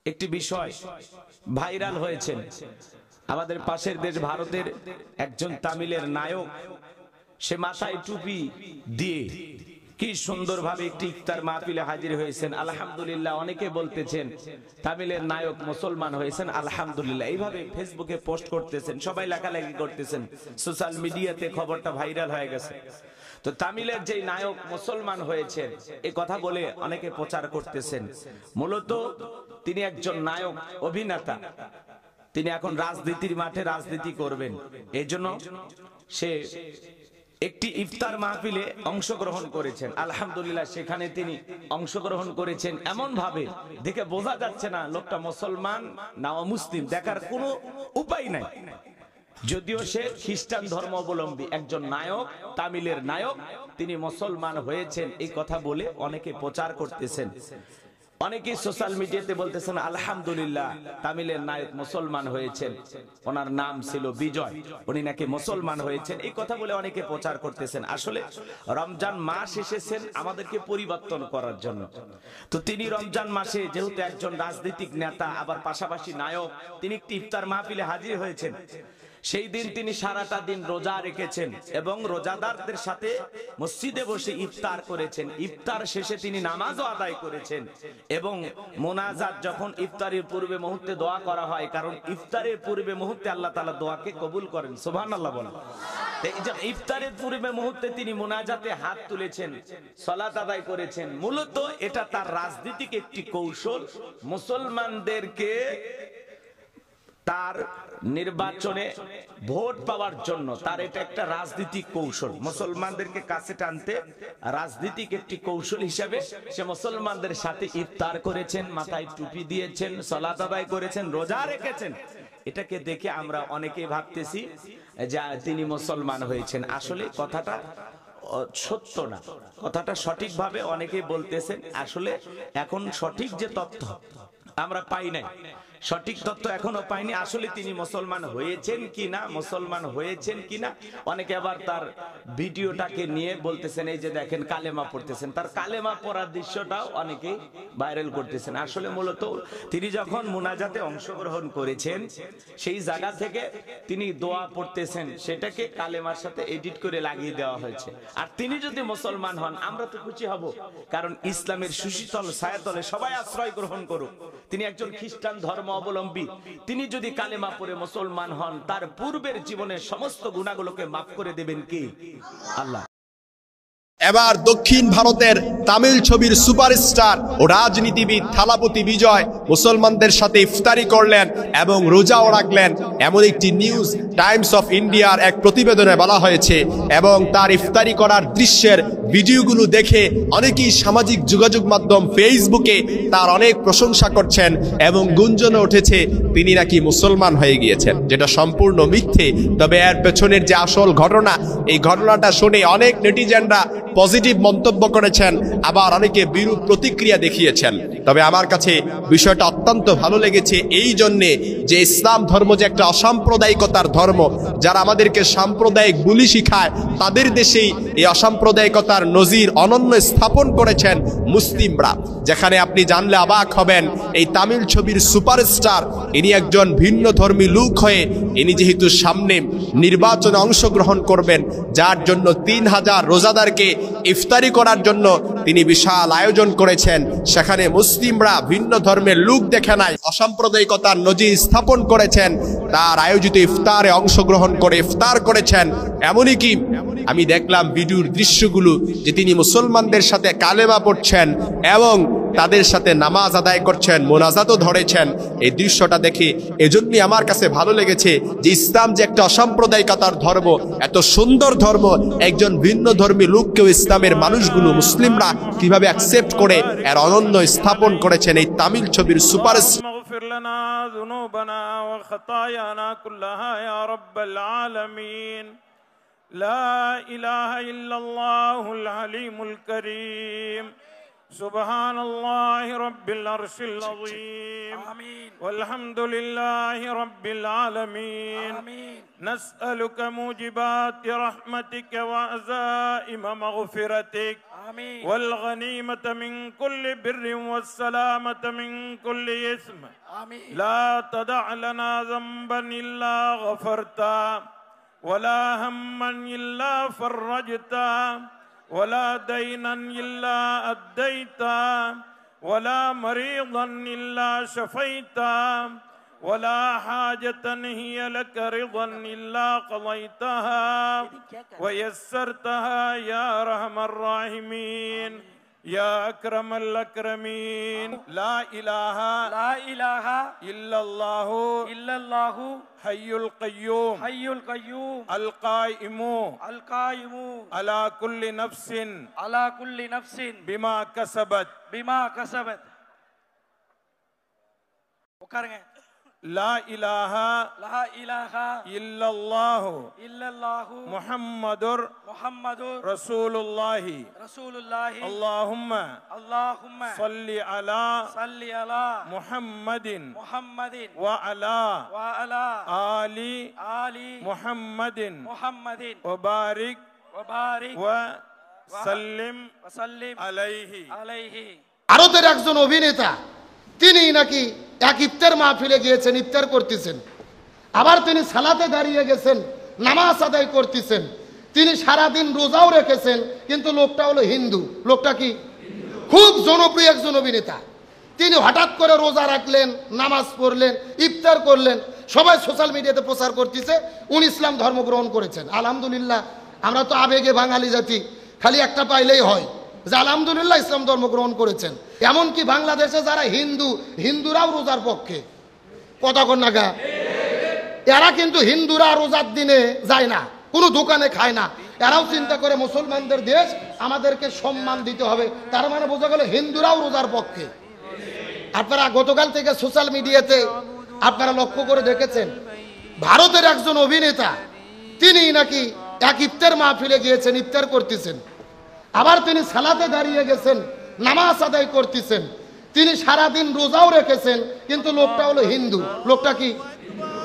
একটি বিষয় ভাইরাল হয়েছে। আমাদের পাশের দেশ ভারতের একজন তামিলের নায়ক, সে মাথায় টুপি দিয়ে কি সুন্দরভাবে একটি ইফতার মাহফিলে হাজির হয়েছেন। আলহামদুলিল্লাহ, অনেকে বলতেছেন তামিলের নায়ক মুসলমান হয়েছেন, আলহামদুলিল্লাহ। এইভাবে ফেসবুকে পোস্ট করতেছেন, সবাই লেখালেখি করতেছেন, সোশ্যাল মিডিয়াতে খবরটা ভাইরাল হয়ে গেছে। তো তামিলের যে নায়ক মুসলমান হয়েছেন এই কথা বলে অনেকে প্রচার করতেছেন। মূলত তিনি একজন নায়ক, অভিনেতা। তিনি এখন রাজনীতির মাঠে রাজনীতি করবেন। এই জন্য সে একটি ইফতার মাহফিলে অংশগ্রহণ করেছেন। আলহামদুলিল্লাহ, সেখানে তিনি অংশগ্রহণ করেছেন এমন ভাবে দেখে বোঝা যাচ্ছে না লোকটা মুসলমান না অমুসলিম, দেখার কোনো উপায় নাই। যদিও সে খ্রিস্টান ধর্ম অবলম্বী একজন নায়ক, তামিলের নায়ক, তিনি মুসলমান হয়েছেন এই কথা বলে অনেকে প্রচার করতেছেন। অনেকে সোশ্যাল মিডিয়াতে বলতেছেন আলহামদুলিল্লাহ, তামিলের নায়ক মুসলমান হয়েছেন, ওনার নাম ছিল বিজয়, উনি নাকি মুসলমান হয়েছেন, এই কথা বলে অনেকে প্রচার করতেছেন। আসলে রমজান মাস এসেছেন আমাদেরকে পরিবর্তন করার জন্য। তো তিনি রমজান মাসে যেহেতু একজন রাজনৈতিক নেতা, আবার পাশাপাশি নায়ক, তিনি একটি ইফতার মাহফিলে হাজির হয়েছেন। সেই দিন তিনি সারাটা দিন রোজা রেখেছেন এবং রোজাদারদের সাথে মসজিদে বসে ইফতার করেছেন। ইফতার শেষে তিনি নামাজও আদায় করেছেন এবং মোনাজাত, যখন ইফতারের পূর্বে মুহূর্তে দোয়া করা হয়, কারণ ইফতারের পূর্বে মুহূর্তে আল্লাহ তাআলা দোয়াকে কবুল করেন, সুবহানাল্লাহ বলেন। এই যে ইফতারের পূর্বে মুহূর্তে তিনি মোনাজাতে হাত তুলেছেন, সালাত আদায় করেছেন। মূলত এটা তার রাজনীতিক একটি কৌশল, মুসলমানদেরকে তার নির্বাচনে ভোট পাওয়ার জন্য তার এটা একটা রাজনৈতিক কৌশল। মুসলমানদেরকে কাছে টানতে রাজনৈতিক একটি কৌশল হিসাবে সে মুসলমানদের সাথে ইফতার করেছেন, মাথায় টুপি দিয়েছেন, সালাত আদায় করেছেন, রোজা রেখেছেন। এটাকে দেখে আমরা অনেকেই ভাবতেছি যে তিনি মুসলমান হয়েছেন। আসলে কথাটা সত্য না, কথাটা সঠিকভাবে অনেকেই বলতেছেন। আসলে এখন সঠিক যে তথ্য আমরা পাই নাই, সঠিক তথ্য এখনো পাইনি। আসলে তিনি মুসলমান হয়েছেন কিনা, মুসলমান হয়েছেন কিনা, অনেকে আবার তার ভিডিওটাকে নিয়ে বলতেছেন এই যে দেখেন কালেমা পড়তেছেন, তার কালেমা পড়ার দৃশ্যটাও অনেকে ভাইরাল করতেছেন। আসলে মূলত তিনি যখন মুনাজাতে অংশগ্রহণ করেছেন সেই জায়গা থেকে তিনি দোয়া পড়তেছেন, সেটাকে কালেমার সাথে এডিট করে লাগিয়ে দেওয়া হয়েছে। আর তিনি যদি মুসলমান হন আমরা তো খুশি হব, কারণ ইসলামের সুশীতল ছায়াতলে সবাই আশ্রয় গ্রহণ করুক। তিনি একজন খ্রিস্টান ধর্ম অবলম্বী, তিনি যদি কালেমা পড়ে মুসলমান হন, তার পূর্বের জীবনের সমস্ত গুনাহগুলোকে মাফ করে দেবেন কি? আল্লাহ। এবার দক্ষিণ ভারতের তামিল ছবির সুপারস্টার ও রাজনীতিবিদ থালাপতি বিজয় মুসলমানদের সাথে ইফতারি করলেন এবং রোজাও রাখলেন, এমন একটি নিউজ টাইমস অফ ইন্ডিয়ার এক প্রতিবেদনে বলা হয়েছে। এবং তার ইফতারি করার দৃশ্যের ভিডিওগুলো দেখে অনেকেই সামাজিক যোগাযোগ মাধ্যম ফেসবুকে তার অনেক প্রশংসা করছেন এবং গুঞ্জন উঠেছে তিনি নাকি মুসলমান হয়ে গিয়েছেন, যেটা সম্পূর্ণ মিথ্যে। তবে এর পেছনের যে আসল ঘটনা, এই ঘটনাটা শুনে অনেক নেটিজেনরা পজিটিভ মন্তব্য করেছেন, আবার অনেকে বিরূপ প্রতিক্রিয়া দেখিয়েছেন। তবে আমার কাছে বিষয়টা অত্যন্ত ভালো লেগেছে এই জন্যে যে ইসলাম ধর্ম যে একটা অসাম্প্রদায়িকতার ধর্ম, যারা আমাদেরকে সাম্প্রদায়িক বুলি শিখায় তাদের দেশেই এই অসাম্প্রদায়িকতার নজির অনন্য স্থাপন করেছেন মুসলিমরা। যেখানে আপনি জানলে অবাক হবেন, এই তামিল ছবির সুপারস্টার ইনি একজন ভিন্ন ধর্মী লোক হয়ে ইনি যেহেতু সামনে নির্বাচনে অংশগ্রহণ করবেন, যার জন্য 3000 রোজাদারকে ইফতারি করার জন্য তিনি বিশাল আয়োজন করেছেন। সেখানে মুসলিমরা ভিন্ন ধর্মের লোক দেখে নাই, অসাম্প্রদায়িকতার নজির স্থাপন করেছেন, তার আয়োজিত ইফতারে অংশগ্রহণ করে ইফতার করেছেন। এমনই কি আমি দেখলাম ভিডিওর দৃশ্যগুলো যে তিনি মুসলমানদের সাথে কালেমা পড়ছেন এবং তাদের সাথে নামাজ আদায় করছেন, মোনাজাতও ধরেছেন। এই দৃশ্যটা দেখে এজন্যই আমার কাছে ভালো লেগেছে যে ইসলাম যে একটা অসাম্প্রদায়িকতার ধর্ম, এত সুন্দর ধর্ম, একজন ভিন্ন ধর্মী লোককেও ইসলামের মানুষগুলো মুসলিমরা কিভাবে অ্যাকসেপ্ট করে এর অনন্য স্থাপন করেছেন এই তামিল ছবির সুপারস্টার। لا إله إلا الله العليم الكريم سبحان الله رب العرش العظيم آمين والحمد لله رب العالمين آمين نسألك موجبات رحمتك وعزائم مغفرتك آمين والغنيمة من كل بر والسلامة من كل إثم آمين لا تدع لنا ذنبا إلا غفرته ولا هما إلا فرجته ولا دينا إلا أديته ولا مريضا إلا شفيته ولا حاجة هي لك رضا إلا قضيتها ويسرتها يا أرحم الراحمين يا أكرم الأكرمين لا إله لا إله إلا الله إلا الله حي القيوم حي القيوم القائم القائم على كل نفس على كل نفس بما كسبت بما كسبت உட்காருங்க لا إله لا إله إلا الله إلا الله محمد محمد رسول الله رسول الله اللهم اللهم صل على صل على محمد محمد وعلى وعلى آل آل محمد محمد وبارك وبارك وسلم وسلم عليه عليه ভারতের একজন অভিনেতা তিনি নাকি এক ইফতার মাহফিলে গিয়েছেন, ইফতার করতেছেন, আবার তিনি সালাতে দাঁড়িয়ে গেছেন, নামাজ আদায় করতেছেন, তিনি সারাদিন রোজাও রেখেছেন, কিন্তু লোকটা হলো হিন্দু। লোকটা কি? খুব জনপ্রিয় একজন অভিনেতা। তিনি হঠাৎ করে রোজা রাখলেন, নামাজ পড়লেন, ইফতার করলেন, সবাই সোশ্যাল মিডিয়াতে প্রচার করতেছে উনি ইসলাম ধর্ম গ্রহণ করেছেন। আলহামদুলিল্লাহ, আমরা তো আবেগে বাঙালি জাতি, খালি একটা পাইলেই হয় যে আলহামদুলিল্লাহ ইসলাম ধর্ম গ্রহণ করেছেন। এমনকি বাংলাদেশে যারা হিন্দুরাও রোজার পক্ষে, কথা কন না গা, এরা কিন্তু হিন্দুরা রোজার দিনে যায় না, কোনো দোকানে খায় না, এরাও চিন্তা করে মুসলমানদের দেশ, আমাদেরকে সম্মান দিতে হবে। তার মানে বোঝা গেল হিন্দুরাও রোজার পক্ষে। আপনারা গতকাল থেকে সোশ্যাল মিডিয়াতে আপনারা লক্ষ্য করে দেখেছেন ভারতের একজন অভিনেতা তিনি নাকি এক ইফতার মাহফিলে গিয়েছেন, ইফতার করতেছেন, আবার তিনি সালাতে দাঁড়িয়ে গেছেন, নামাজ আদায় করতেছেন, তিনি সারাদিন রোজাও রেখেছেন, কিন্তু লোকটা হলো হিন্দু। লোকটা কি?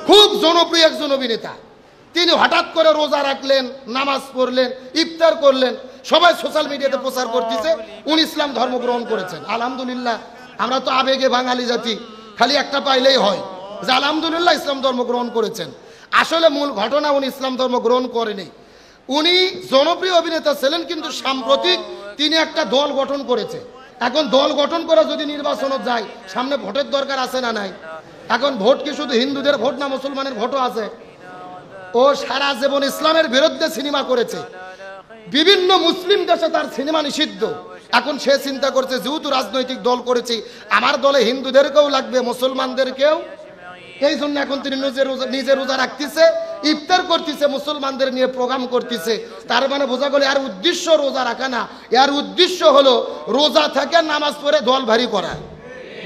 খুব জনপ্রিয় একজন অভিনেতা। তিনি হঠাৎ করে রোজা রাখলেন, নামাজ পড়লেন, ইফতার করলেন, সবাই সোশ্যাল মিডিয়াতে প্রচার করতেছে উনি ইসলাম ধর্ম গ্রহণ করেছেন। আলহামদুলিল্লাহ, আমরা তো আবেগে বাঙালি জাতি, খালি একটা পাইলেই হয় যে আলহামদুলিল্লাহ ইসলাম ধর্ম গ্রহণ করেছেন। আসলে মূল ঘটনা উনি ইসলাম ধর্ম গ্রহণ করেনি। উনি জনপ্রিয় অভিনেতা ছিলেন, কিন্তু সাম্প্রতিক তিনি একটা দল গঠন করেছে। এখন দল গঠন করে যদি নির্বাচনে যায়, সামনে ভোটের দরকার আছে না নাই? এখন ভোট কি শুধু হিন্দুদের ভোট না মুসলমানের ভোটও আছে? ও সারা জীবন ইসলামের বিরুদ্ধে সিনেমা করেছে, বিভিন্ন মুসলিম দেশে তার সিনেমা নিষিদ্ধ। এখন সে চিন্তা করছে যেহেতু রাজনৈতিক দল করেছি, আমার দলে হিন্দুদেরকেও লাগবে, মুসলমানদেরকেও। এই জন্য এখন তিনি নিজে রোজা রাখতেছে, ইফতার করতেছে, মুসলমানদের নিয়ে প্রোগ্রাম করতেছে। তার মানে বোঝা গেল এর উদ্দেশ্য রোজা রাখা না, এর উদ্দেশ্য হলো রোজা থেকে নামাজ পড়ে দল ভারী করা।